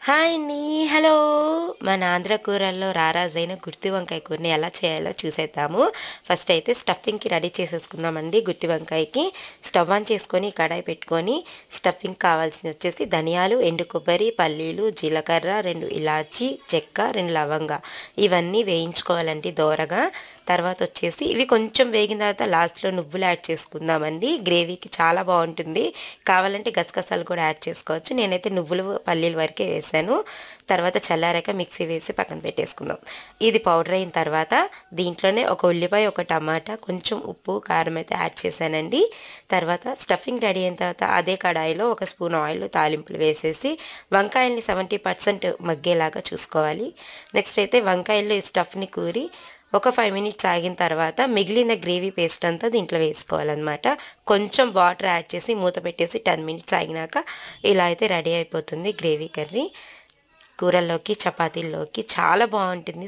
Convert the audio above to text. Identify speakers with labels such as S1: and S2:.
S1: Hi అండి. Hello. మన ఆంధ్ర కూరల్లో రారాజైన గుత్తి వంకాయ కూరని ఎలా చేయాలో చూసేద్దాము. ఫస్ట్ అయితే స్టఫింగ్‌కి రెడీ చేసేసుకుందామండి. గుత్తి వంకాయకి స్టవ్ ఆన్ చేసుకొని కడాయి పెట్టుకొని స్టఫింగ్ కావాల్సినవి వచ్చేసి ధనియాలు, ఎండు కొబ్బరి, పల్లీలు, జీలకర్ర, 2 ఇలాచి, చెక్క, 2 లవంగా ఇవన్నీ వేయించుకోవాలండి దోరగా. తర్వాత వచ్చేసి ఇవి కొంచెం వేగిన తర్వాత లాస్ట్‌లో నువ్వులు యాడ్ చేసుకుందామండి. గ్రేవీకి చాలా బాగుంటుంది. కావాలంటే గసగసాలు కూడా యాడ్ చేసుకోవచ్చు. నేనైతే నువ్వులు, పల్లీల వరకే వేసాను. తర్వాత చల్లారాక మిక్సీ వేసి పక్కన పెట్టేసుకుందాం. ఇది పౌడర్ అయిన తర్వాత దీంట్లోనే ఒక ఉల్లిపాయ, ఒక టమాటా, కొంచెం ఉప్పు, కారం అయితే యాడ్ చేశానండి. తర్వాత స్టఫింగ్ రెడీ అయిన తర్వాత అదే కడాయిలో ఒక స్పూన్ ఆయిల్ తాలింపులు వేసేసి వంకాయల్ని 70% మగ్గేలాగా చూసుకోవాలి. నెక్స్ట్ అయితే వంకాయల్లో ఈ స్టఫ్ని కూరి ఒక 5 మినిట్స్ ఆగిన తర్వాత మిగిలిన గ్రేవీ పేస్ట్ అంతా దీంట్లో వేసుకోవాలన్నమాట. కొంచెం వాటర్ యాడ్ చేసి మూత పెట్టేసి 10 మినిట్స్ ఆగినాక ఇలా అయితే రెడీ అయిపోతుంది గ్రేవీ కర్రీ. కూరల్లోకి, చపాతీల్లోకి చాలా బాగుంటుంది.